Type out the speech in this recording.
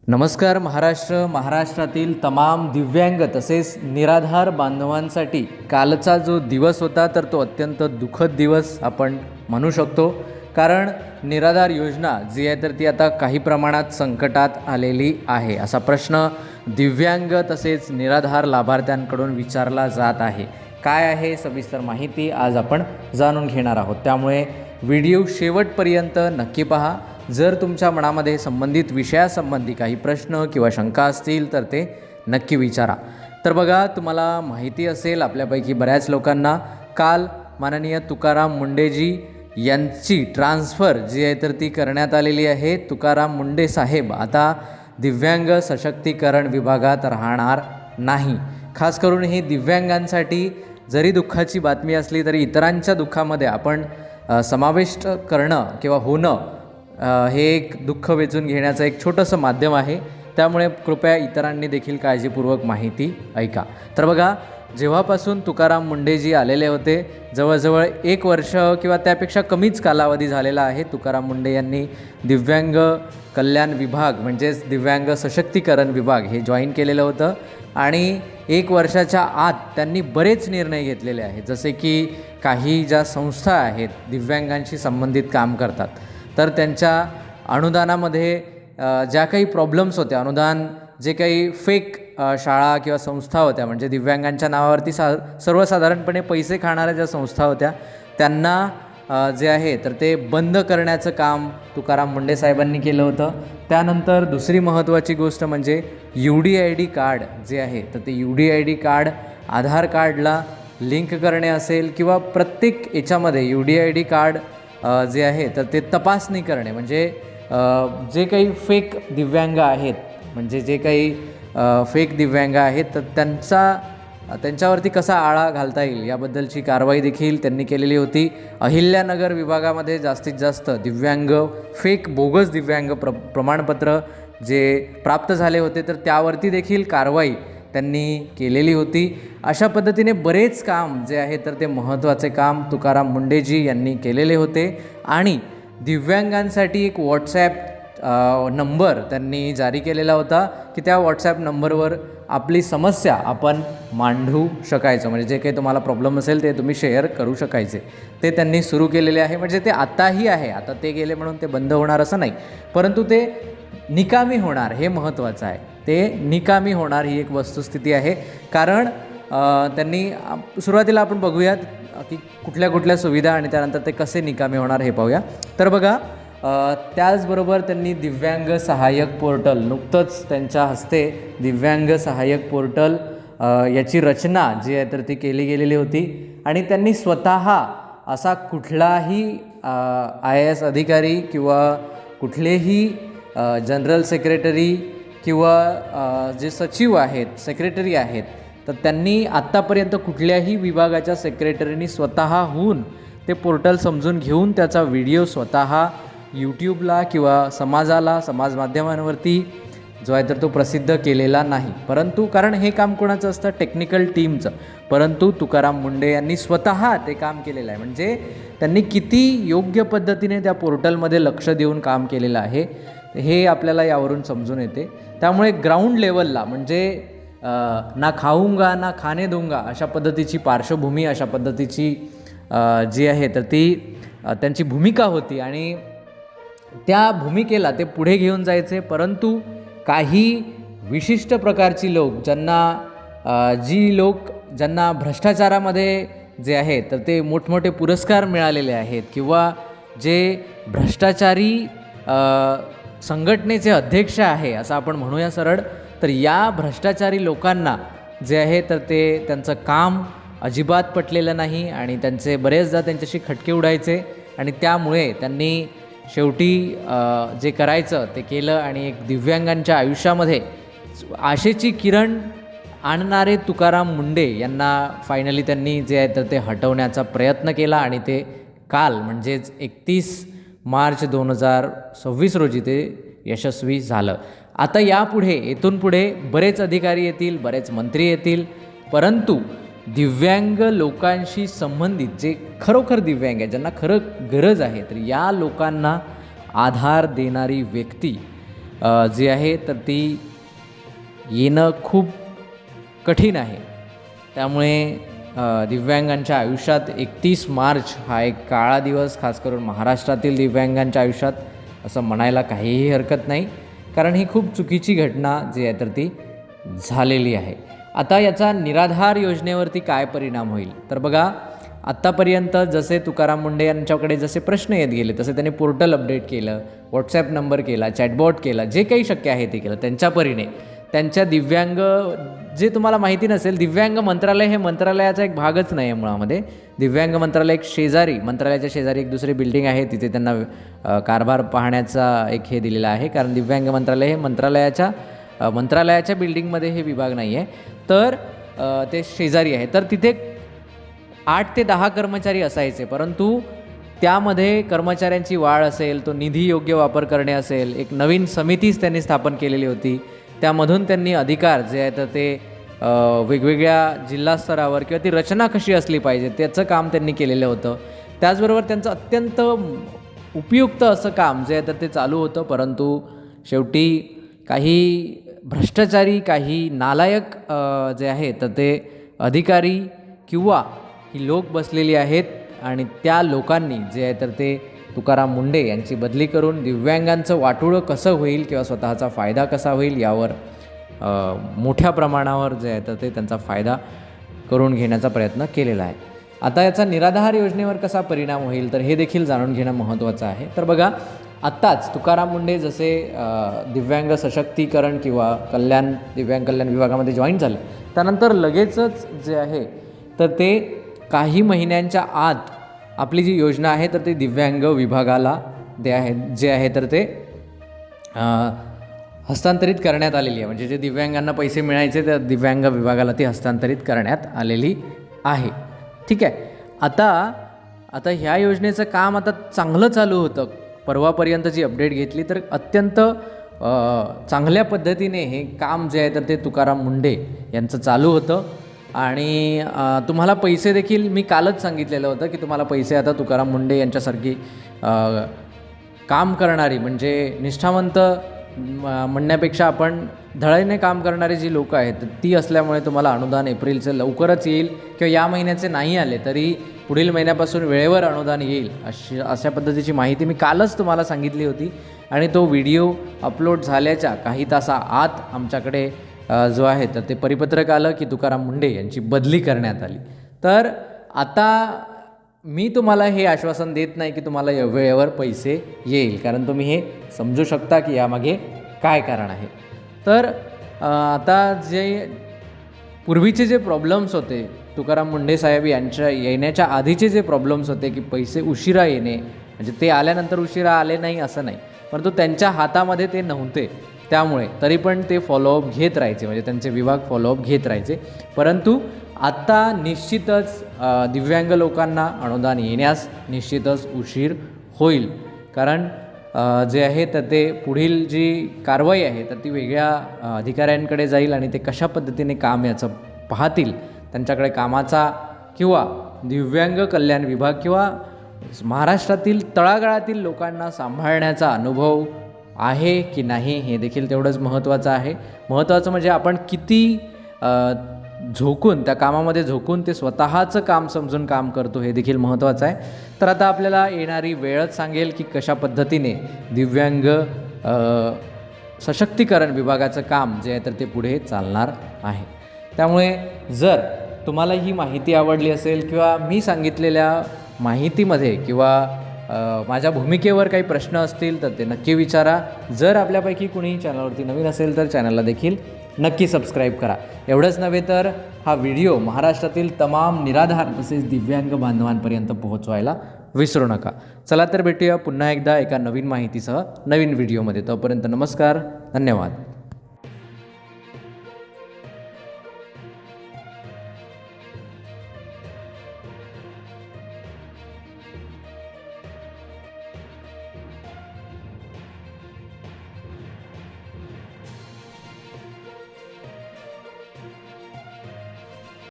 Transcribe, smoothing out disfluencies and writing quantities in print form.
नमस्कार महाराष्ट्रातील तमाम दिव्यांग तसेच निराधार बांधवांसाठी कालचा जो दिवस होता तर तो अत्यंत दुःखद दिवस आपण म्हणू शकतो. कारण निराधार योजना जी आहे तर ती आता काही प्रमाणात संकटात आलेली आहे असा प्रश्न दिव्यांग तसेच निराधार लाभार्थ्यांकडून विचारला जात आहे. काय आहे सविस्तर माहिती आज आपण जाणून घेणार आहोत, त्यामुळे व्हिडिओ शेवटपर्यंत नक्की पहा. जर तुमच्या मनामध्ये संबंधित विषयासंबंधी काही प्रश्न किंवा शंका असतील तर ते नक्की विचारा. तर बघा, तुम्हाला माहिती असेल आपल्यापैकी बऱ्याच लोकांना काल माननीय तुकाराम मुंडेजी यांची ट्रान्सफर जी आहे तर ती करण्यात आलेली आहे. तुकाराम मुंडे साहेब आता दिव्यांग सशक्तीकरण विभागात राहणार नाही. खास करून ही दिव्यांगांसाठी जरी दुःखाची बातमी असली तरी इतरांच्या दुःखामध्ये आपण समाविष्ट करणं किंवा होणं हे एक दुःख वेचून घेण्याचं एक छोटंसं माध्यम आहे. त्यामुळे कृपया इतरांनी देखील काळजीपूर्वक माहिती ऐका. तर बघा, जेव्हापासून तुकाराम मुंडेजी आलेले होते जवळजवळ 1 वर्ष किंवा त्यापेक्षा कमीच कालावधी झालेला आहे. तुकाराम मुंडे यांनी दिव्यांग कल्याण विभाग म्हणजेच दिव्यांग सशक्तीकरण विभाग हे जॉईन केलेलं होतं आणि 1 वर्षाच्या आत त्यांनी बरेच निर्णय घेतलेले आहेत. जसे की काही ज्या संस्था आहेत दिव्यांगांशी संबंधित काम करतात तर त्यांच्या अनुदानामध्ये ज्या काही प्रॉब्लेम्स होत्या, अनुदान जे काही फेक शाळा किंवा संस्था होत्या म्हणजे दिव्यांगांच्या नावावरती सर्वसाधारणपणे पैसे खाणाऱ्या ज्या संस्था होत्या त्यांना जे आहे तर ते बंद करण्याचं काम तुकाराम मुंडे साहेबांनी केलं होतं. त्यानंतर दुसरी महत्त्वाची गोष्ट म्हणजे UDID कार्ड जे आहे तर ते UDID कार्ड आधार कार्डला लिंक करणे असेल किंवा प्रत्येक याच्यामध्ये UDID कार्ड जे आहे तर ते तपासणी करणे म्हणजे जे काही फेक दिव्यांग आहेत म्हणजे जे काही फेक दिव्यांग आहेत तर त्यांच्यावरती कसा आळा घालता येईल याबद्दलची कारवाई देखील त्यांनी केलेली होती. अहिल्यानगर विभागामध्ये जास्तीत जास्त दिव्यांग फेक बोगस दिव्यांग प्रमाणपत्र जे प्राप्त झाले होते तर त्यावरती देखील कारवाई त्यांनी केलेली होती. अशा पद्धतीने बरेच काम जे आहे तर ते महत्त्वाचे काम तुकाराम मुंडेजी यांनी केलेले होते. आणि दिव्यांगांसाठी एक व्हॉट्सॲप नंबर त्यांनी जारी केलेला होता की त्या व्हॉट्सॲप नंबरवर आपली समस्या आपण मांडू शकायचं, म्हणजे जे काही तुम्हाला प्रॉब्लेम असेल ते तुम्ही शेअर करू शकायचे. ते त्यांनी सुरू केलेले आहे. म्हणजे ते आताही आहे, आता ते गेले म्हणून ते बंद होणार असं नाही, परंतु ते निकामी होणार हे महत्त्वाचं आहे. ते निकामी होणार ही एक वस्तुस्थिती आहे. कारण त्यांनी सुरुवातीला आपण बघूयात की कुठल्या कुठल्या सुविधा आणि त्यानंतर ते कसे निकामी होणार हे पाहूया. तर बघा, त्याचबरोबर त्यांनी दिव्यांग सहाय्यक पोर्टल नुकतंच त्यांच्या हस्ते दिव्यांग सहाय्यक पोर्टल याची रचना जी आहे तर ती केली गेलेली होती. आणि त्यांनी स्वतः असा कुठलाही IAS अधिकारी किंवा कुठलेही जनरल सेक्रेटरी किंवा जे सचिव आहेत सेक्रेटरी आहेत तर त्यांनी आत्तापर्यंत कुठल्याही विभागाच्या सेक्रेटरीनी स्वतःहून ते पोर्टल समजून घेऊन त्याचा व्हिडिओ स्वतः यूट्यूबला किंवा समाज माध्यमांवरती जो आहे तर तो प्रसिद्ध केलेला नाही. परंतु कारण हे काम कोणाचं असतं, टेक्निकल टीमचं, परंतु तुकाराम मुंडे यांनी स्वतः ते काम केलेलं आहे. म्हणजे त्यांनी किती योग्य पद्धतीने त्या पोर्टलमध्ये लक्ष देऊन काम केलेलं आहे हे आपल्याला यावरून समजून येते. त्यामुळे ग्राउंड लेवलला म्हणजे ना खाऊंगा ना खाने दूंगा अशा पद्धतीची पार्श्वभूमी, अशा पद्धतीची जी आहे तर ती त्यांची भूमिका होती आणि त्या भूमिकेला ते पुढे घेऊन जायचे. परंतु काही विशिष्ट प्रकारची लोक ज्यांना भ्रष्टाचारामध्ये जे आहे तर ते मोठमोठे पुरस्कार मिळालेले आहेत किंवा जे भ्रष्टाचारी संघटनेचे अध्यक्ष आहे असं आपण म्हणूया सरळ, तर या भ्रष्टाचारी लोकांना जे आहे तर ते त्यांचं काम अजिबात पटलेलं नाही आणि त्यांचे बरेचदा त्यांच्याशी खटके उडायचे. आणि त्यामुळे त्यांनी शेवटी जे करायचं ते केलं आणि एक दिव्यांगांच्या आयुष्यामध्ये आशेची किरण आणणारे तुकाराम मुंडे यांना फायनली त्यांनी जे आहे तर ते हटवण्याचा प्रयत्न केला आणि ते काल म्हणजेच 31 मार्च 2026 रोजी ते यशस्वी झालं. आता इथून पुढे बरेच अधिकारी येतील, बरेच मंत्री येतील, परंतु दिव्यांग लोकांशी संबंधित जे खरोखर दिव्यांग आहे, ज्यांना खरं गरज आहे, तर या लोकांना आधार देणारी व्यक्ती जी आहे तर ती येणं खूप कठीण आहे. त्यामुळे दिव्यांगांच्या आयुष्यात 31 मार्च हा एक काळा दिवस, खास करून महाराष्ट्रातील दिव्यांगांच्या आयुष्यात, असं म्हणायला काहीही हरकत नाही, कारण ही खूप चुकीची घटना जी आहे तर ती झालेली आहे. आता याचा निराधार योजनेवरती काय परिणाम होईल तर बघा, आत्तापर्यंत जसे तुकाराम मुंडे यांच्याकडे जसे प्रश्न येत गेले तसे त्यांनी पोर्टल अपडेट केलं, व्हॉट्सॲप नंबर केला, चॅटबॉट केला, जे काही शक्य आहे ते केलं त्यांच्या परीने. त्यांच्या दिव्यांग, जे तुम्हाला माहिती नसेल, दिव्यांग मंत्रालय हे मंत्रालयाचा एक भागच नाही आहे मुळामध्ये. दिव्यांग मंत्रालय एक शेजारी, मंत्रालयाच्या शेजारी एक दुसरी बिल्डिंग आहे, तिथे त्यांना कारभार पाहण्याचा एक हे दिलेला आहे, कारण दिव्यांग मंत्रालय हे मंत्रालयाच्या बिल्डिंगमध्ये हे विभाग नाही आहे, तर ते शेजारी आहे. तर तिथे 8 ते 10 कर्मचारी असायचे, परंतु त्यामध्ये कर्मचाऱ्यांची वाढ असेल, तो निधी योग्य वापर करणे असेल, एक नवीन समितीच त्यांनी स्थापन केलेली होती. त्यामधून त्यांनी अधिकार जे आहे तर ते वेगवेगळ्या जिल्हा स्तरावर किंवा ती रचना कशी असली पाहिजे त्याचं काम त्यांनी केलेलं होतं. त्याचबरोबर त्यांचं अत्यंत उपयुक्त असं काम जे आहे तर ते चालू होतं, परंतु शेवटी काही भ्रष्टाचारी, काही नालायक जे आहे तर ते अधिकारी किंवा ही लोक बसलेली आहेत, आणि त्या लोकांनी जे आहे तर ते तुकाराम मुंडे यांची बदली करून दिव्यांगांचं वाटोळं कसं होईल किंवा स्वतःचा फायदा कसा होईल यावर मोठ्या प्रमाणावर जे आहे तर ते त्यांचा फायदा करून घेण्याचा प्रयत्न केलेला आहे. आता याचा निराधार योजनेवर कसा परिणाम होईल तर हे देखील जाणून घेणं महत्त्वाचं आहे. तर बघा, आत्ताच तुकाराम मुंडे जसे दिव्यांग सशक्तीकरण किंवा दिव्यांग कल्याण विभागामध्ये जॉईन झाले, त्यानंतर लगेचच जे आहे तर ते काही महिन्यांच्या आत आपली जी योजना आहे तर ते दिव्यांग विभागाला जे आहे तर ते हस्तांतरित करण्यात आलेली आहे. म्हणजे जे दिव्यांगांना पैसे मिळायचे त्या दिव्यांग विभागाला ती हस्तांतरित करण्यात आलेली आहे. ठीक आहे. आता ह्या योजनेचं काम आता चांगलं चालू होतं. परवापर्यंत जी अपडेट घेतली तर अत्यंत चांगल्या पद्धतीने हे काम जे आहे तर ते तुकाराम मुंडे यांचं चालू होतं. आणि तुम्हाला पैसे देखील मी कालच सांगितलेलं होतं की तुम्हाला पैसे आता तुकाराम मुंडे यांच्यासारखी काम करणारी, म्हणजे निष्ठावंत म्हणण्यापेक्षा आपण धडाईने काम करणारी जी लोकं आहेत ती असल्यामुळे तुम्हाला अनुदान एप्रिलचं लवकरच येईल, किंवा या महिन्याचे नाही आले तरी पुढील महिन्यापासून वेळेवर अनुदान येईल अशा पद्धतीची माहिती मी कालच तुम्हाला सांगितली होती. आणि तो व्हिडिओ अपलोड झाल्याच्या काही तासाआत आमच्याकडे जो आहे तर ते परिपत्रक आलं की तुकाराम मुंडे यांची बदली करण्यात आली. तर आता मी तुम्हाला हे आश्वासन देत नाही की तुम्हाला वेळेवर पैसे येईल, कारण तुम्ही हे समजू शकता की यामागे काय कारण आहे. तर आता जे पूर्वीचे जे प्रॉब्लेम्स होते, तुकाराम मुंडे साहेब यांच्या येण्याच्या आधीचे जे प्रॉब्लेम्स होते की पैसे उशिरा येणे, म्हणजे ते आल्यानंतर उशिरा आले नाही असं नाही, परंतु त्यांच्या हातामध्ये ते नव्हते, त्यामुळे तरी पण ते फॉलोअप घेत राहायचे, म्हणजे त्यांचे विभाग फॉलोअप घेत राहायचे. परंतु आत्ता निश्चितच दिव्यांग लोकांना अनुदान येण्यास निश्चितच उशीर होईल, कारण जे आहे तर ते पुढील जी कारवाई आहे तर ती वेगळ्या अधिकाऱ्यांकडे जाईल, आणि ते कशा पद्धतीने काम याचं पाहतील, त्यांच्याकडे कामाचा किंवा दिव्यांग कल्याण विभाग किंवा महाराष्ट्रातील तळागाळातील लोकांना सांभाळण्याचा अनुभव आहे की नाही हे देखील तेवढंच महत्त्वाचं आहे. महत्त्वाचं म्हणजे आपण किती झोकून त्या कामामध्ये झोकून ते स्वतःचं काम समजून काम करतो हे देखील महत्त्वाचं आहे. तर आता आपल्याला येणारी वेळच सांगेल की कशा पद्धतीने दिव्यांग सशक्तीकरण विभागाचं काम जे आहे तर ते पुढे चालणार आहे. त्यामुळे जर तुम्हाला ही माहिती आवडली असेल किंवा मी सांगितलेल्या माहितीमध्ये किंवा माझ्या भूमिकेवर काही प्रश्न असतील तर ते नक्की विचारा. जर आपल्यापैकी कुणी चॅनलवरती नवीन असेल तर चॅनलला देखील नक्की सबस्क्राईब करा. एवढंच नव्हे तर हा व्हिडिओ महाराष्ट्रातील तमाम निराधार तसेच दिव्यांग बांधवांपर्यंत पोहोचवायला विसरू नका. चला तर भेटूया पुन्हा एकदा एका नवीन माहितीसह नवीन व्हिडिओमध्ये. तोपर्यंत नमस्कार, धन्यवाद.